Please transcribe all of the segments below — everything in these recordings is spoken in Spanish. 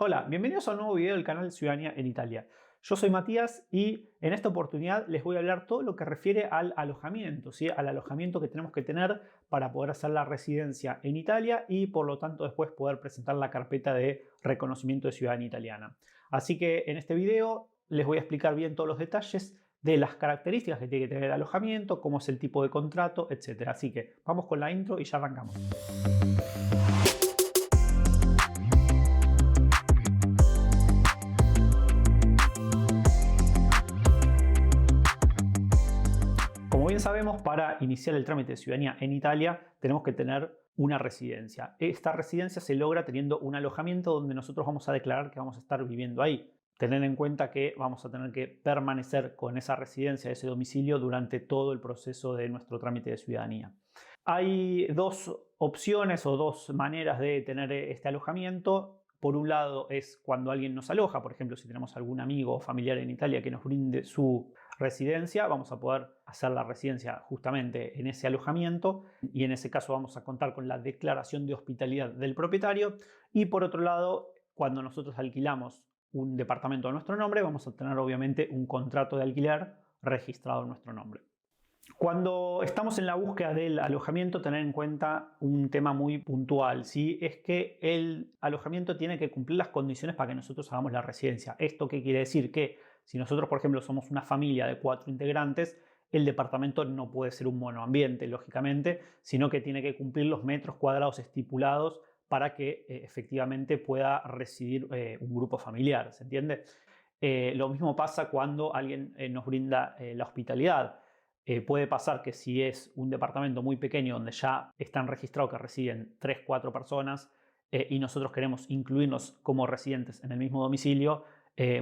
Hola, bienvenidos a un nuevo video del canal Ciudadanía en Italia. Yo soy Matías y en esta oportunidad les voy a hablar todo lo que refiere al alojamiento, ¿sí? Al alojamiento que tenemos que tener para poder hacer la residencia en Italia y por lo tanto después poder presentar la carpeta de reconocimiento de ciudadanía italiana. Así que en este video les voy a explicar bien todos los detalles de las características que tiene que tener el alojamiento, cómo es el tipo de contrato, etc. Así que vamos con la intro y ya arrancamos. Como bien sabemos, para iniciar el trámite de ciudadanía en Italia tenemos que tener una residencia. Esta residencia se logra teniendo un alojamiento donde nosotros vamos a declarar que vamos a estar viviendo ahí. Tener en cuenta que vamos a tener que permanecer con esa residencia, ese domicilio, durante todo el proceso de nuestro trámite de ciudadanía. Hay dos opciones o dos maneras de tener este alojamiento. Por un lado es cuando alguien nos aloja, por ejemplo, si tenemos algún amigo o familiar en Italia que nos brinde su residencia, vamos a poder hacer la residencia justamente en ese alojamiento y en ese caso vamos a contar con la declaración de hospitalidad del propietario. Y por otro lado, cuando nosotros alquilamos un departamento a nuestro nombre, vamos a tener obviamente un contrato de alquiler registrado en nuestro nombre. Cuando estamos en la búsqueda del alojamiento, tener en cuenta un tema muy puntual, ¿sí? Es que el alojamiento tiene que cumplir las condiciones para que nosotros hagamos la residencia. ¿Esto qué quiere decir? Que si nosotros, por ejemplo, somos una familia de 4 integrantes, el departamento no puede ser un monoambiente, lógicamente, sino que tiene que cumplir los metros cuadrados estipulados para que efectivamente pueda residir un grupo familiar, ¿se entiende? Lo mismo pasa cuando alguien nos brinda la hospitalidad. Puede pasar que si es un departamento muy pequeño donde ya están registrados que residen 3-4 personas y nosotros queremos incluirnos como residentes en el mismo domicilio,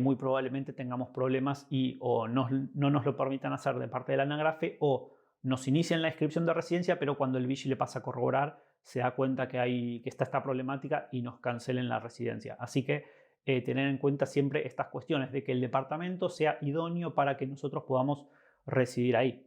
muy probablemente tengamos problemas y o no nos lo permitan hacer de parte del ANAGRAFE o nos inician la inscripción de residencia, pero cuando el vigile pasa a corroborar se da cuenta que está esta problemática y nos cancelen la residencia. Así que tener en cuenta siempre estas cuestiones de que el departamento sea idóneo para que nosotros podamos residir ahí.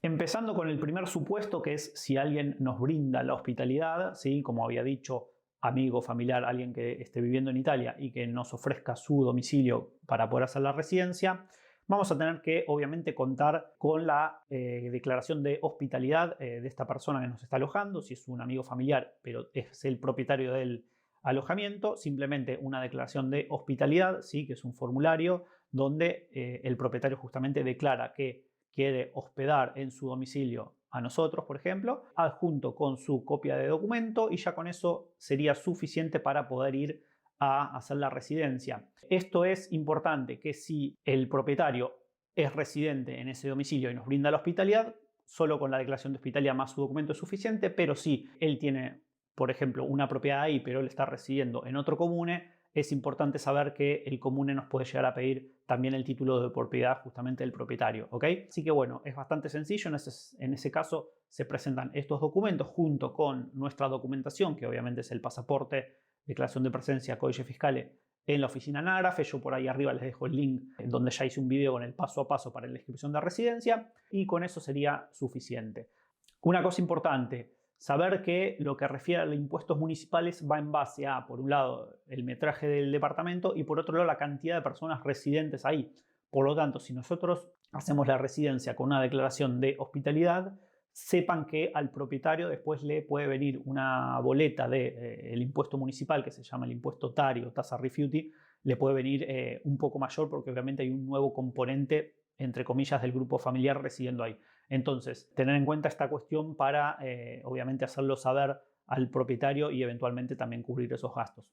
Empezando con el primer supuesto, que es si alguien nos brinda la hospitalidad, ¿sí? Como había dicho, amigo, familiar, alguien que esté viviendo en Italia y que nos ofrezca su domicilio para poder hacer la residencia, vamos a tener que obviamente contar con la declaración de hospitalidad de esta persona que nos está alojando. Si es un amigo familiar, pero es el propietario del alojamiento, simplemente una declaración de hospitalidad, ¿sí? Que es un formulario donde el propietario justamente declara que quiere hospedar en su domicilio a nosotros, por ejemplo, adjunto con su copia de documento, y ya con eso sería suficiente para poder ir a hacer la residencia. Esto es importante, que si el propietario es residente en ese domicilio y nos brinda la hospitalidad, solo con la declaración de hospitalidad más su documento es suficiente, pero si él tiene, por ejemplo, una propiedad ahí, pero él está residiendo en otro comune, es importante saber que el comune nos puede llegar a pedir también el título de propiedad justamente del propietario, ¿ok? Así que bueno, es bastante sencillo. En ese caso se presentan estos documentos junto con nuestra documentación, que obviamente es el pasaporte, declaración de presencia, códice fiscale, en la oficina ANAGRAFE. Yo por ahí arriba les dejo el link donde ya hice un video con el paso a paso para la inscripción de residencia, y con eso sería suficiente. Una cosa importante: saber que lo que refiere a los impuestos municipales va en base a, por un lado, el metraje del departamento y por otro lado, la cantidad de personas residentes ahí. Por lo tanto, si nosotros hacemos la residencia con una declaración de hospitalidad, sepan que al propietario después le puede venir una boleta del impuesto municipal, que se llama el impuesto TARI o tasa rifiuti, le puede venir un poco mayor porque obviamente hay un nuevo componente, entre comillas, del grupo familiar residiendo ahí. Entonces, tener en cuenta esta cuestión para obviamente hacerlo saber al propietario y eventualmente también cubrir esos gastos.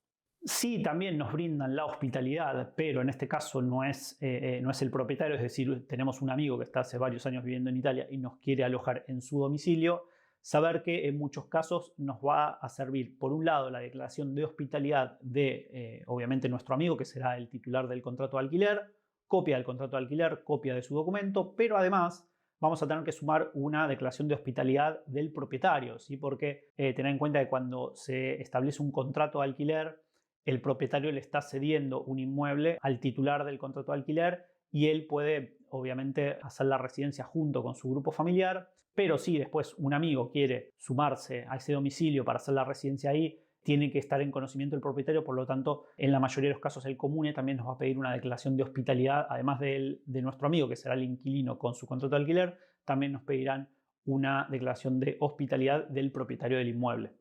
Sí, también nos brindan la hospitalidad, pero en este caso no es el propietario, es decir, tenemos un amigo que está hace varios años viviendo en Italia y nos quiere alojar en su domicilio. Saber que en muchos casos nos va a servir, por un lado, la declaración de hospitalidad de, obviamente, nuestro amigo, que será el titular del contrato de alquiler, copia del contrato de alquiler, copia de su documento, pero además vamos a tener que sumar una declaración de hospitalidad del propietario, ¿sí? Porque tener en cuenta que cuando se establece un contrato de alquiler, el propietario le está cediendo un inmueble al titular del contrato de alquiler y él puede obviamente hacer la residencia junto con su grupo familiar, pero si después un amigo quiere sumarse a ese domicilio para hacer la residencia ahí, tiene que estar en conocimiento el propietario, por lo tanto, en la mayoría de los casos el comune también nos va a pedir una declaración de hospitalidad, además de nuestro amigo, que será el inquilino con su contrato de alquiler, también nos pedirán una declaración de hospitalidad del propietario del inmueble.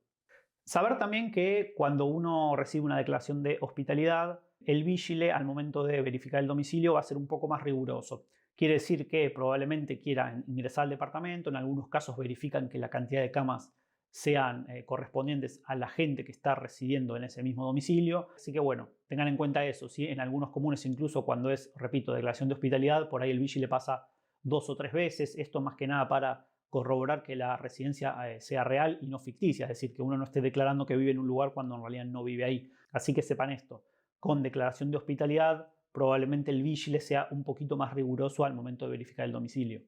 Saber también que cuando uno recibe una declaración de hospitalidad, el vigile al momento de verificar el domicilio va a ser un poco más riguroso. Quiere decir que probablemente quiera ingresar al departamento, en algunos casos verifican que la cantidad de camas sean correspondientes a la gente que está residiendo en ese mismo domicilio. Así que bueno, tengan en cuenta eso, ¿sí? En algunos comunes, incluso cuando es, repito, declaración de hospitalidad, por ahí el vigile pasa 2 o 3 veces. Esto más que nada para corroborar que la residencia sea real y no ficticia, es decir, que uno no esté declarando que vive en un lugar cuando en realidad no vive ahí. Así que sepan esto, con declaración de hospitalidad probablemente el vigile sea un poquito más riguroso al momento de verificar el domicilio.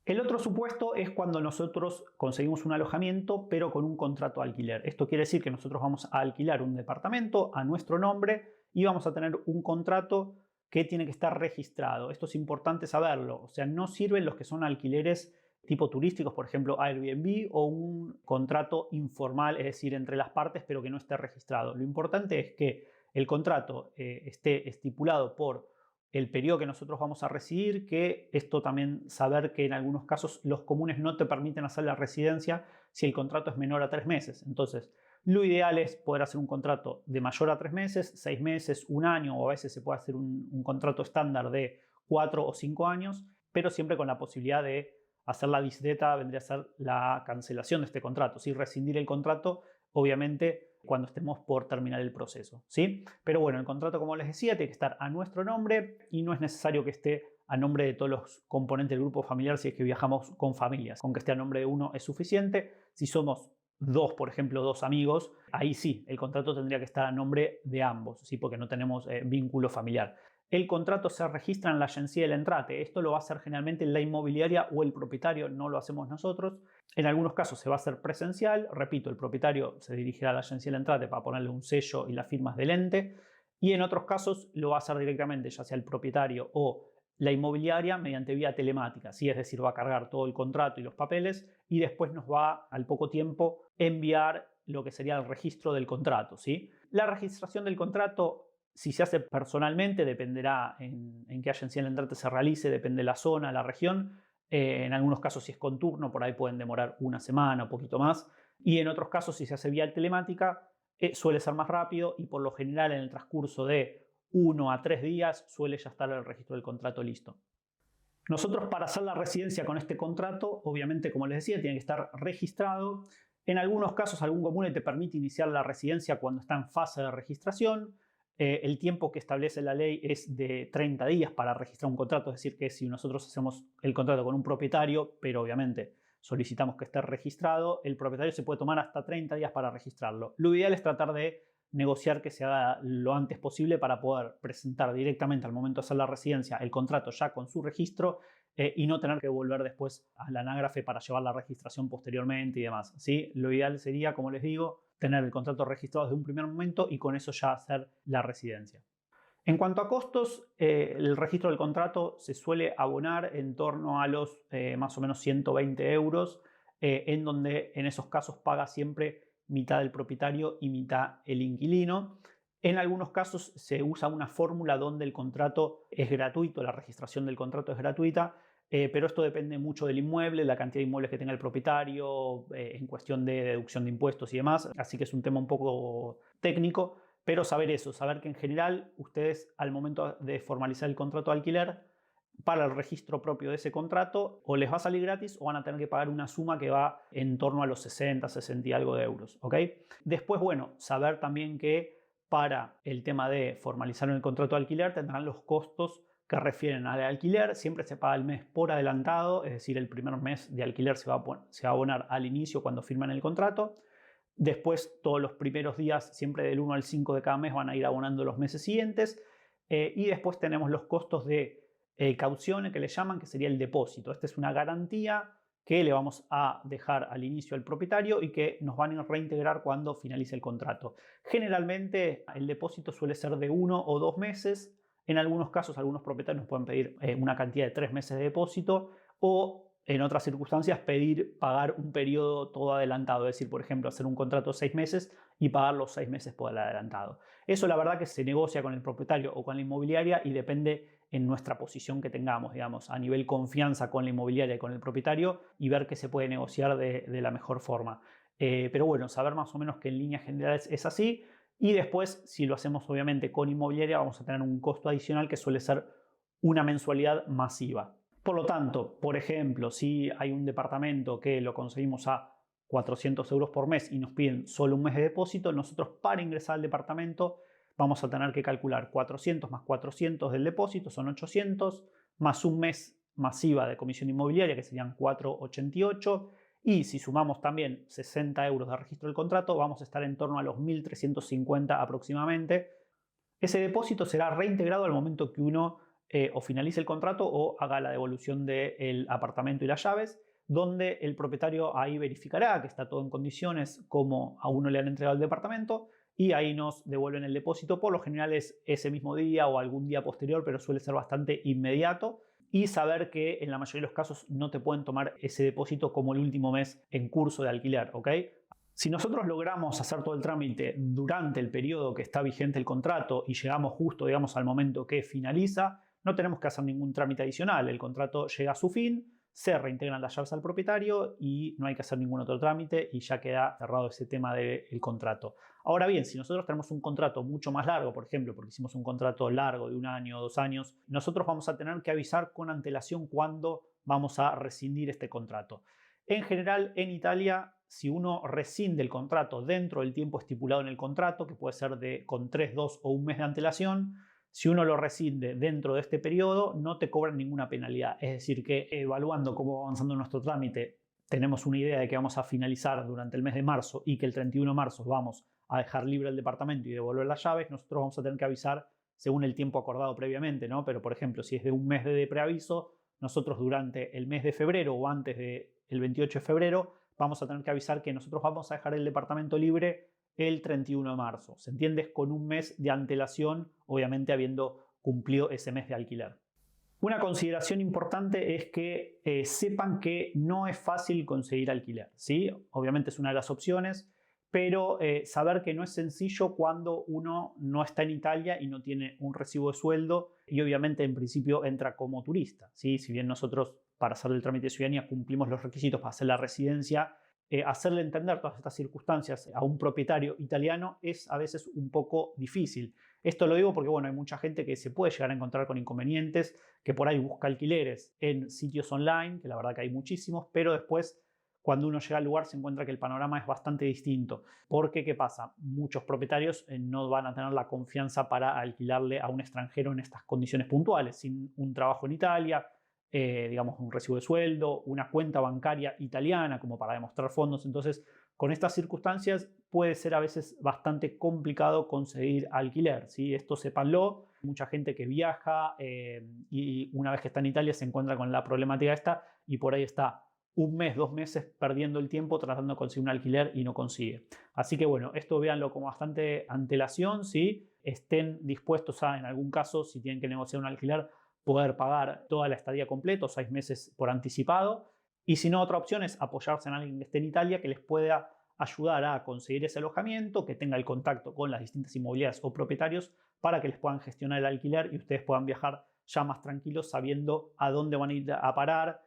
El otro supuesto es cuando nosotros conseguimos un alojamiento pero con un contrato de alquiler. Esto quiere decir que nosotros vamos a alquilar un departamento a nuestro nombre y vamos a tener un contrato que tiene que estar registrado. Esto es importante saberlo, o sea, no sirven los que son alquileres tipo turísticos, por ejemplo Airbnb, o un contrato informal, es decir, entre las partes pero que no esté registrado. Lo importante es que el contrato esté estipulado por el periodo que nosotros vamos a residir, que esto también saber que en algunos casos los comunes no te permiten hacer la residencia si el contrato es menor a 3 meses. Entonces, lo ideal es poder hacer un contrato de mayor a 3 meses, 6 meses, un año, o a veces se puede hacer un contrato estándar de 4 o 5 años, pero siempre con la posibilidad de hacer la disdeta, vendría a ser la cancelación de este contrato, ¿sí? Rescindir el contrato, obviamente, cuando estemos por terminar el proceso, ¿sí? Pero bueno, el contrato, como les decía, tiene que estar a nuestro nombre y no es necesario que esté a nombre de todos los componentes del grupo familiar si es que viajamos con familias. Con que esté a nombre de uno es suficiente. Si somos dos, por ejemplo, dos amigos, ahí sí, el contrato tendría que estar a nombre de ambos, ¿sí? Porque no tenemos vínculo familiar. El contrato se registra en la Agencia del Entrate. Esto lo va a hacer generalmente la inmobiliaria o el propietario, no lo hacemos nosotros. En algunos casos se va a hacer presencial. Repito, el propietario se dirigirá a la Agencia del Entrate para ponerle un sello y las firmas del ente. Y en otros casos lo va a hacer directamente, ya sea el propietario o la inmobiliaria, mediante vía telemática. ¿Sí? Es decir, va a cargar todo el contrato y los papeles y después nos va al poco tiempo enviar lo que sería el registro del contrato, ¿sí? La registración del contrato, si se hace personalmente, dependerá en qué agencia del entrante se realice, depende de la zona, la región. En algunos casos, si es con turno, por ahí pueden demorar una semana, un poquito más. Y en otros casos, si se hace vía telemática, suele ser más rápido y por lo general en el transcurso de 1 a 3 días suele ya estar el registro del contrato listo. Nosotros, para hacer la residencia con este contrato, obviamente, como les decía, tiene que estar registrado. En algunos casos, algún comune te permite iniciar la residencia cuando está en fase de registración. El tiempo que establece la ley es de 30 días para registrar un contrato, es decir, que si nosotros hacemos el contrato con un propietario, pero obviamente solicitamos que esté registrado, el propietario se puede tomar hasta 30 días para registrarlo. Lo ideal es tratar de negociar que se haga lo antes posible para poder presentar directamente al momento de hacer la residencia el contrato ya con su registro y no tener que volver después al anágrafe para llevar la registración posteriormente y demás, ¿sí? Lo ideal sería, como les digo, tener el contrato registrado desde un primer momento y con eso ya hacer la residencia. En cuanto a costos, el registro del contrato se suele abonar en torno a los más o menos 120 euros, en donde en esos casos paga siempre mitad el propietario y mitad el inquilino. En algunos casos se usa una fórmula donde el contrato es gratuito, la registración del contrato es gratuita, pero esto depende mucho del inmueble, la cantidad de inmuebles que tenga el propietario, en cuestión de deducción de impuestos y demás, así que es un tema un poco técnico, pero saber eso, saber que en general ustedes al momento de formalizar el contrato de alquiler, para el registro propio de ese contrato, o les va a salir gratis o van a tener que pagar una suma que va en torno a los 60, 60 y algo de euros, ¿ok? Después, bueno, saber también que para el tema de formalizar el contrato de alquiler tendrán los costos que refieren al alquiler. Siempre se paga el mes por adelantado, es decir, el primer mes de alquiler se va a abonar al inicio cuando firman el contrato. Después, todos los primeros días, siempre del 1 al 5 de cada mes, van a ir abonando los meses siguientes. Y después tenemos los costos de caución, que le llaman, que sería el depósito. Esta es una garantía que le vamos a dejar al inicio al propietario y que nos van a reintegrar cuando finalice el contrato. Generalmente el depósito suele ser de 1 o 2 meses. En algunos casos, algunos propietarios nos pueden pedir una cantidad de 3 meses de depósito o en otras circunstancias pagar un periodo todo adelantado, es decir, por ejemplo, hacer un contrato de 6 meses y pagar los 6 meses por el adelantado. Eso la verdad que se negocia con el propietario o con la inmobiliaria y depende en nuestra posición que tengamos, digamos, a nivel confianza con la inmobiliaria y con el propietario y ver qué se puede negociar de la mejor forma. Pero bueno, saber más o menos que en líneas generales es así. Y después, si lo hacemos obviamente con inmobiliaria, vamos a tener un costo adicional que suele ser una mensualidad masiva. Por lo tanto, por ejemplo, si hay un departamento que lo conseguimos a 400 euros por mes y nos piden solo un mes de depósito, nosotros para ingresar al departamento vamos a tener que calcular 400 más 400 del depósito, son 800, más un mes masiva de comisión inmobiliaria, que serían 488, y si sumamos también 60 euros de registro del contrato, vamos a estar en torno a los 1.350 aproximadamente. Ese depósito será reintegrado al momento que uno o finalice el contrato o haga la devolución del apartamento y las llaves, donde el propietario ahí verificará que está todo en condiciones como a uno le han entregado el departamento y ahí nos devuelven el depósito. Por lo general es ese mismo día o algún día posterior, pero suele ser bastante inmediato. Y saber que en la mayoría de los casos no te pueden tomar ese depósito como el último mes en curso de alquiler, ¿ok? Si nosotros logramos hacer todo el trámite durante el periodo que está vigente el contrato y llegamos justo, digamos, al momento que finaliza, no tenemos que hacer ningún trámite adicional. El contrato llega a su fin, se reintegran las llaves al propietario y no hay que hacer ningún otro trámite y ya queda cerrado ese tema del contrato. Ahora bien, si nosotros tenemos un contrato mucho más largo, por ejemplo, porque hicimos un contrato largo de 1 año o 2 años, nosotros vamos a tener que avisar con antelación cuándo vamos a rescindir este contrato. En general, en Italia, si uno rescinde el contrato dentro del tiempo estipulado en el contrato, que puede ser con 3, 2 o 1 mes de antelación, si uno lo rescinde dentro de este periodo, no te cobran ninguna penalidad. Es decir, que evaluando cómo va avanzando nuestro trámite, tenemos una idea de que vamos a finalizar durante el mes de marzo y que el 31 de marzo vamos a dejar libre el departamento y devolver las llaves, nosotros vamos a tener que avisar según el tiempo acordado previamente, ¿no? Pero, por ejemplo, si es de un mes de preaviso, nosotros durante el mes de febrero o antes del 28 de febrero vamos a tener que avisar que nosotros vamos a dejar el departamento libre el 31 de marzo. ¿Se entiende? Con un mes de antelación, obviamente habiendo cumplido ese mes de alquiler. Una consideración importante es que sepan que no es fácil conseguir alquiler, ¿sí? Obviamente es una de las opciones, pero saber que no es sencillo cuando uno no está en Italia y no tiene un recibo de sueldo y obviamente en principio entra como turista, ¿sí? Si bien nosotros para hacer el trámite de ciudadanía cumplimos los requisitos para hacer la residencia, hacerle entender todas estas circunstancias a un propietario italiano es a veces un poco difícil. Esto lo digo porque bueno, hay mucha gente que se puede llegar a encontrar con inconvenientes, que por ahí busca alquileres en sitios online, que la verdad que hay muchísimos, pero después cuando uno llega al lugar se encuentra que el panorama es bastante distinto. Porque, ¿qué pasa? Muchos propietarios no van a tener la confianza para alquilarle a un extranjero en estas condiciones puntuales, sin un trabajo en Italia, digamos, un recibo de sueldo, una cuenta bancaria italiana como para demostrar fondos. Entonces, con estas circunstancias puede ser a veces bastante complicado conseguir alquiler, ¿sí? Esto sépanlo. Mucha gente que viaja y una vez que está en Italia se encuentra con la problemática esta y por ahí está un mes, 2 meses perdiendo el tiempo tratando de conseguir un alquiler y no consigue. Así que bueno, esto véanlo con bastante antelación, ¿sí? Estén dispuestos a, en algún caso, si tienen que negociar un alquiler, poder pagar toda la estadía completa, 6 meses por anticipado. Y si no, otra opción es apoyarse en alguien que esté en Italia que les pueda ayudar a conseguir ese alojamiento, que tenga el contacto con las distintas inmobiliarias o propietarios para que les puedan gestionar el alquiler y ustedes puedan viajar ya más tranquilos sabiendo a dónde van a ir a parar,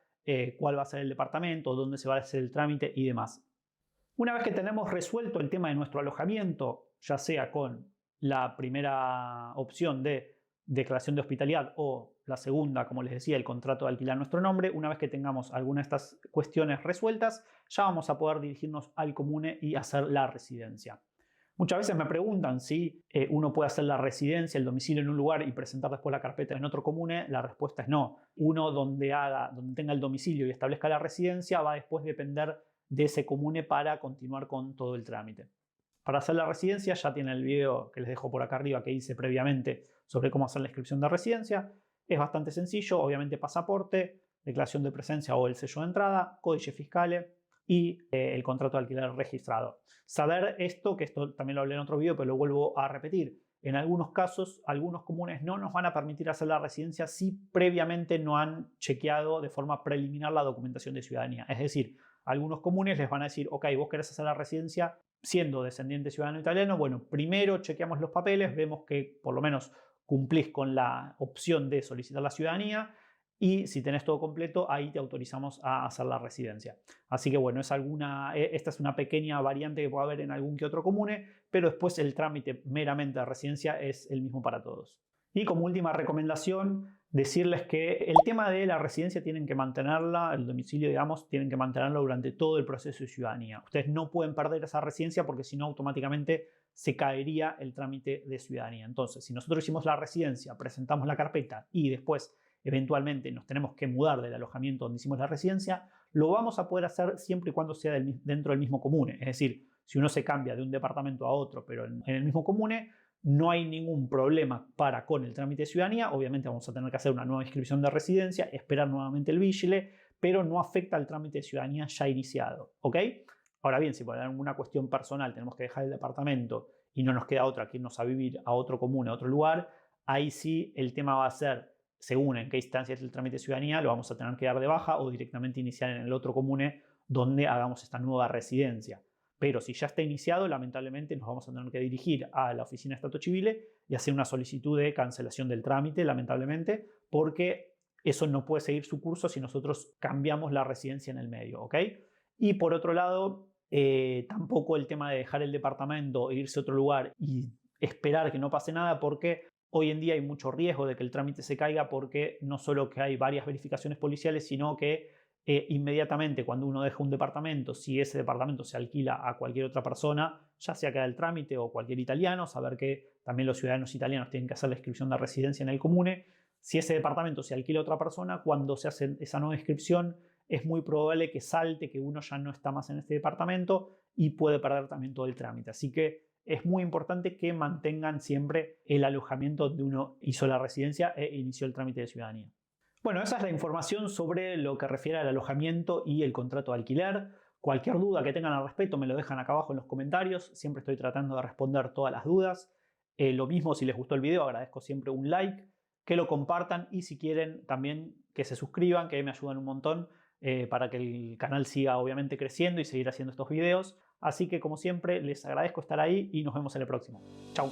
cuál va a ser el departamento, dónde se va a hacer el trámite y demás. Una vez que tenemos resuelto el tema de nuestro alojamiento, ya sea con la primera opción de declaración de hospitalidad o la segunda, como les decía, el contrato de alquilar nuestro nombre, una vez que tengamos alguna de estas cuestiones resueltas, ya vamos a poder dirigirnos al comune y hacer la residencia. Muchas veces me preguntan si uno puede hacer la residencia, el domicilio en un lugar y presentar después la carpeta en otro comune. La respuesta es no. Uno donde tenga el domicilio y establezca la residencia va a después depender de ese comune para continuar con todo el trámite. Para hacer la residencia ya tienen el video que les dejo por acá arriba que hice previamente sobre cómo hacer la inscripción de residencia. Es bastante sencillo, obviamente pasaporte, declaración de presencia o el sello de entrada, códice fiscale y el contrato de alquiler registrado. Saber esto, que esto también lo hablé en otro video, pero lo vuelvo a repetir. en algunos casos, algunos comunes no nos van a permitir hacer la residencia si previamente no han chequeado de forma preliminar la documentación de ciudadanía. Es decir, algunos comunes les van a decir, ok, vos querés hacer la residencia siendo descendiente ciudadano italiano, bueno, primero chequeamos los papeles, vemos que por lo menos cumplís con la opción de solicitar la ciudadanía y si tenés todo completo, ahí te autorizamos a hacer la residencia. Así que bueno, esta es una pequeña variante que puede haber en algún que otro comune, pero después el trámite meramente de residencia es el mismo para todos. Y como última recomendación, decirles que el tema de la residencia tienen que mantenerla, el domicilio, digamos, tienen que mantenerlo durante todo el proceso de ciudadanía. Ustedes no pueden perder esa residencia porque si no automáticamente se caería el trámite de ciudadanía. Entonces, si nosotros hicimos la residencia, presentamos la carpeta y después eventualmente nos tenemos que mudar del alojamiento donde hicimos la residencia, lo vamos a poder hacer siempre y cuando sea dentro del mismo comune. Es decir, si uno se cambia de un departamento a otro, pero en el mismo comune, no hay ningún problema con el trámite de ciudadanía. Obviamente vamos a tener que hacer una nueva inscripción de residencia, esperar nuevamente el vigile, pero no afecta al trámite de ciudadanía ya iniciado. ¿Ok? Ahora bien, si por alguna cuestión personal tenemos que dejar el departamento y no nos queda otra que irnos a vivir a otro comune, a otro lugar, ahí sí el tema va a ser, según en qué instancia es el trámite de ciudadanía, lo vamos a tener que dar de baja o directamente iniciar en el otro comune donde hagamos esta nueva residencia. Pero si ya está iniciado, lamentablemente nos vamos a tener que dirigir a la oficina de Stato Civile y hacer una solicitud de cancelación del trámite, lamentablemente, porque eso no puede seguir su curso si nosotros cambiamos la residencia en el medio, ¿ok? Y por otro lado, tampoco el tema de dejar el departamento e irse a otro lugar y esperar que no pase nada, porque hoy en día hay mucho riesgo de que el trámite se caiga, porque no solo que hay varias verificaciones policiales, sino que inmediatamente cuando uno deja un departamento, si ese departamento se alquila a cualquier otra persona, ya sea que haga el trámite o cualquier italiano, saber que también los ciudadanos italianos tienen que hacer la inscripción de residencia en el comune. Si ese departamento se alquila a otra persona, cuando se hace esa nueva inscripción, es muy probable que salte que uno ya no está más en este departamento y puede perder también todo el trámite. Así que es muy importante que mantengan siempre el alojamiento donde uno hizo la residencia e inició el trámite de ciudadanía. Bueno, esa es la información sobre lo que refiere al alojamiento y el contrato de alquiler. Cualquier duda que tengan al respecto me lo dejan acá abajo en los comentarios. Siempre estoy tratando de responder todas las dudas. Lo mismo si les gustó el video, agradezco siempre un like, que lo compartan y si quieren también que se suscriban, que me ayudan un montón para que el canal siga obviamente creciendo y seguir haciendo estos videos. Así que como siempre les agradezco estar ahí y nos vemos en el próximo. Chau.